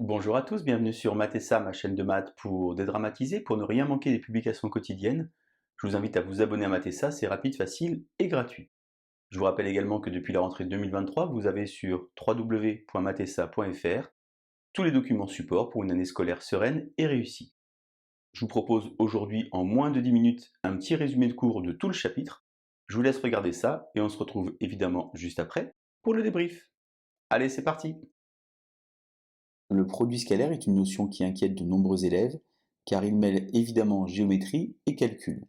Bonjour à tous, bienvenue sur Math&Ça, ma chaîne de maths pour dédramatiser, pour ne rien manquer des publications quotidiennes. Je vous invite à vous abonner à Math&Ça, c'est rapide, facile et gratuit. Je vous rappelle également que depuis la rentrée 2023, vous avez sur www.mathessa.fr tous les documents support pour une année scolaire sereine et réussie. Je vous propose aujourd'hui en moins de 10 minutes un petit résumé de cours de tout le chapitre. Je vous laisse regarder ça et on se retrouve évidemment juste après pour le débrief. Allez, c'est parti! Le produit scalaire est une notion qui inquiète de nombreux élèves, car il mêle évidemment géométrie et calcul.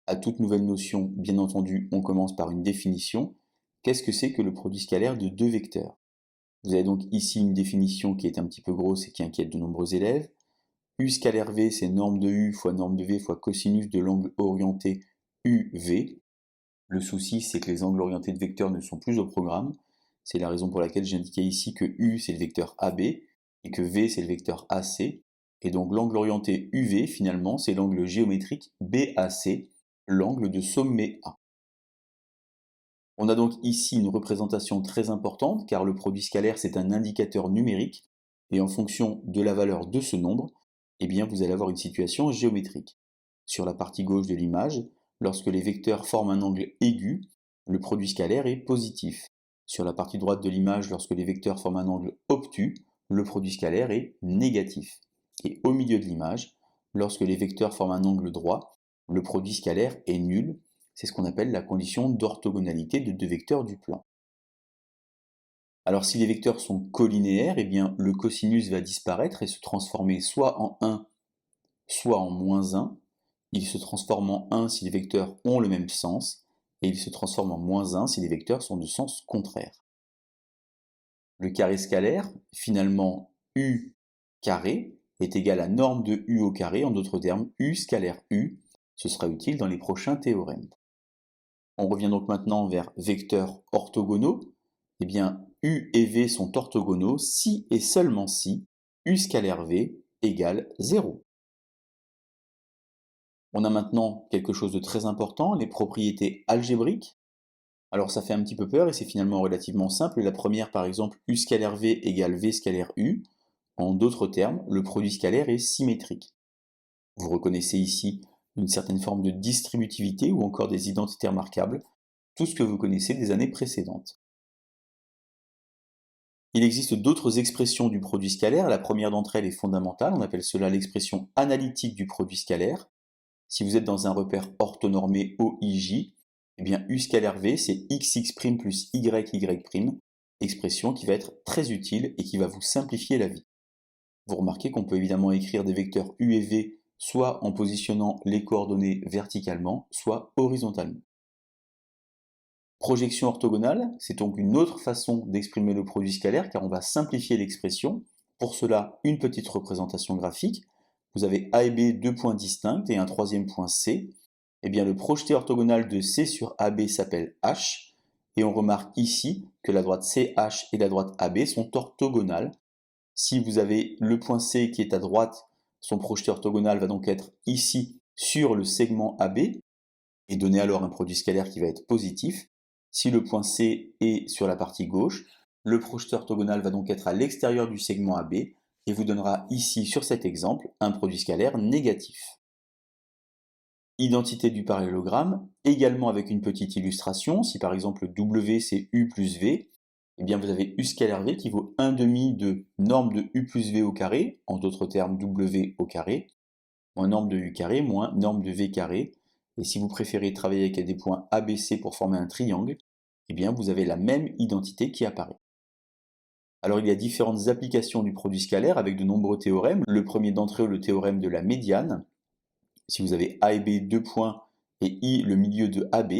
À toute nouvelle notion, bien entendu, on commence par une définition. Qu'est-ce que c'est que le produit scalaire de deux vecteurs? Vous avez donc ici une définition qui est un petit peu grosse et qui inquiète de nombreux élèves. U scalaire V, c'est norme de U fois norme de V fois cosinus de l'angle orienté UV. Le souci, c'est que les angles orientés de vecteurs ne sont plus au programme. C'est la raison pour laquelle j'ai indiqué ici que U, c'est le vecteur AB, et que V, c'est le vecteur AC. Et donc l'angle orienté UV, finalement, c'est l'angle géométrique BAC, l'angle de sommet A. On a donc ici une représentation très importante, car le produit scalaire, c'est un indicateur numérique, et en fonction de la valeur de ce nombre, eh bien, vous allez avoir une situation géométrique. Sur la partie gauche de l'image, lorsque les vecteurs forment un angle aigu, le produit scalaire est positif. Sur la partie droite de l'image, lorsque les vecteurs forment un angle obtus, le produit scalaire est négatif. Et au milieu de l'image, lorsque les vecteurs forment un angle droit, le produit scalaire est nul. C'est ce qu'on appelle la condition d'orthogonalité de deux vecteurs du plan. Alors si les vecteurs sont collinéaires, eh bien le cosinus va disparaître et se transformer soit en 1, soit en moins 1. Il se transforme en 1 si les vecteurs ont le même sens, et il se transforme en moins 1 si les vecteurs sont de sens contraire. Le carré scalaire, finalement U carré, est égal à norme de U au carré, en d'autres termes U scalaire U. Ce sera utile dans les prochains théorèmes. On revient donc maintenant vers vecteurs orthogonaux. Eh bien, U et V sont orthogonaux si et seulement si U scalaire V égale 0. On a maintenant quelque chose de très important, les propriétés algébriques. Alors ça fait un petit peu peur et c'est finalement relativement simple. La première, par exemple, U scalaire V égale V scalaire U. En d'autres termes, le produit scalaire est symétrique. Vous reconnaissez ici une certaine forme de distributivité ou encore des identités remarquables, tout ce que vous connaissez des années précédentes. Il existe d'autres expressions du produit scalaire. La première d'entre elles est fondamentale, on appelle cela l'expression analytique du produit scalaire. Si vous êtes dans un repère orthonormé OIJ, eh bien U scalaire V, c'est XX' plus YY', expression qui va être très utile et qui va vous simplifier la vie. Vous remarquez qu'on peut évidemment écrire des vecteurs U et V soit en positionnant les coordonnées verticalement, soit horizontalement. Projection orthogonale, c'est donc une autre façon d'exprimer le produit scalaire car on va simplifier l'expression. Pour cela, une petite représentation graphique. Vous avez A et B deux points distincts et un troisième point C. Eh bien, le projeté orthogonal de C sur AB s'appelle H. Et on remarque ici que la droite CH et la droite AB sont orthogonales. Si vous avez le point C qui est à droite, son projeté orthogonal va donc être ici sur le segment AB et donner alors un produit scalaire qui va être positif. Si le point C est sur la partie gauche, le projeté orthogonal va donc être à l'extérieur du segment AB et vous donnera ici, sur cet exemple, un produit scalaire négatif. Identité du parallélogramme, également avec une petite illustration. Si par exemple W c'est U plus V, eh bien vous avez U scalaire V qui vaut 1 demi de norme de U plus V au carré, en d'autres termes W au carré, moins norme de U carré moins norme de V carré. Et si vous préférez travailler avec des points ABC pour former un triangle, eh bien vous avez la même identité qui apparaît. Alors il y a différentes applications du produit scalaire avec de nombreux théorèmes. Le premier d'entre eux, le théorème de la médiane. Si vous avez A et B deux points et I le milieu de AB,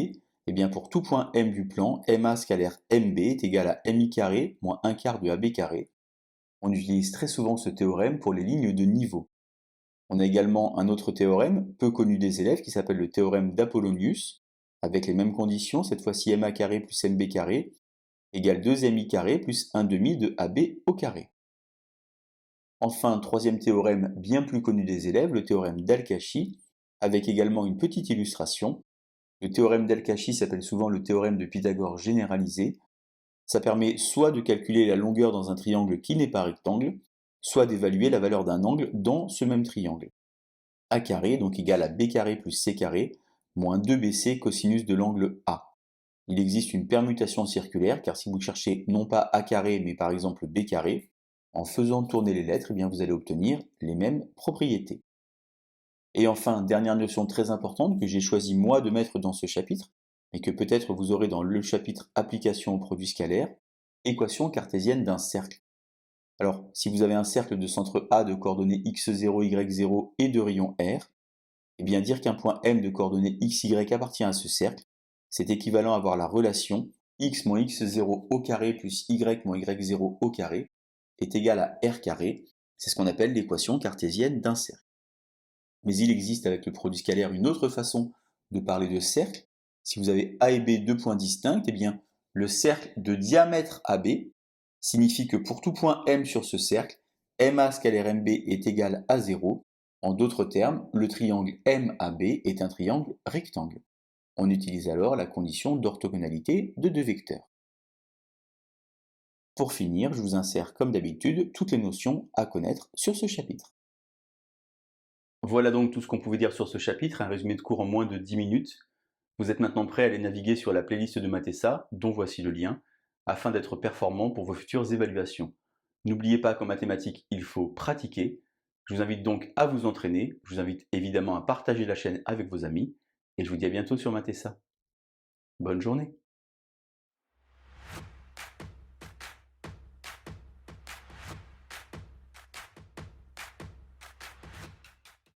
eh bien pour tout point M du plan, MA scalaire MB est égal à MI carré moins 1 quart de AB carré. On utilise très souvent ce théorème pour les lignes de niveau. On a également un autre théorème, peu connu des élèves, qui s'appelle le théorème d'Apollonius, avec les mêmes conditions, cette fois-ci MA carré plus MB carré, égale 2MI carré plus 1 demi de AB au carré. Enfin, troisième théorème bien plus connu des élèves, le théorème d'Al-Kashi, avec également une petite illustration. Le théorème d'Al-Kashi s'appelle souvent le théorème de Pythagore généralisé. Ça permet soit de calculer la longueur dans un triangle qui n'est pas rectangle, soit d'évaluer la valeur d'un angle dans ce même triangle. A carré donc égal à B carré plus C carré moins 2BC cosinus de l'angle A. Il existe une permutation circulaire car si vous cherchez non pas A carré mais par exemple B carré, en faisant tourner les lettres, eh bien vous allez obtenir les mêmes propriétés. Et enfin, dernière notion très importante que j'ai choisi moi de mettre dans ce chapitre, et que peut-être vous aurez dans le chapitre Application aux produits scalaires, équation cartésienne d'un cercle. Alors, si vous avez un cercle de centre A de coordonnées x0, y0 et de rayon R, eh bien dire qu'un point M de coordonnées x, y appartient à ce cercle, c'est équivalent à avoir la relation x moins x0 au carré plus y moins y0 au carré est égal à R carré. C'est ce qu'on appelle l'équation cartésienne d'un cercle. Mais il existe avec le produit scalaire une autre façon de parler de cercle. Si vous avez A et B deux points distincts, eh bien le cercle de diamètre AB signifie que pour tout point M sur ce cercle, MA scalaire MB est égal à 0. En d'autres termes, le triangle MAB est un triangle rectangle. On utilise alors la condition d'orthogonalité de deux vecteurs. Pour finir, je vous insère comme d'habitude toutes les notions à connaître sur ce chapitre. Voilà donc tout ce qu'on pouvait dire sur ce chapitre, un résumé de cours en moins de 10 minutes. Vous êtes maintenant prêt à aller naviguer sur la playlist de Matessa, dont voici le lien, afin d'être performant pour vos futures évaluations. N'oubliez pas qu'en mathématiques, il faut pratiquer. Je vous invite donc à vous entraîner, je vous invite évidemment à partager la chaîne avec vos amis, et je vous dis à bientôt sur Matessa. Bonne journée!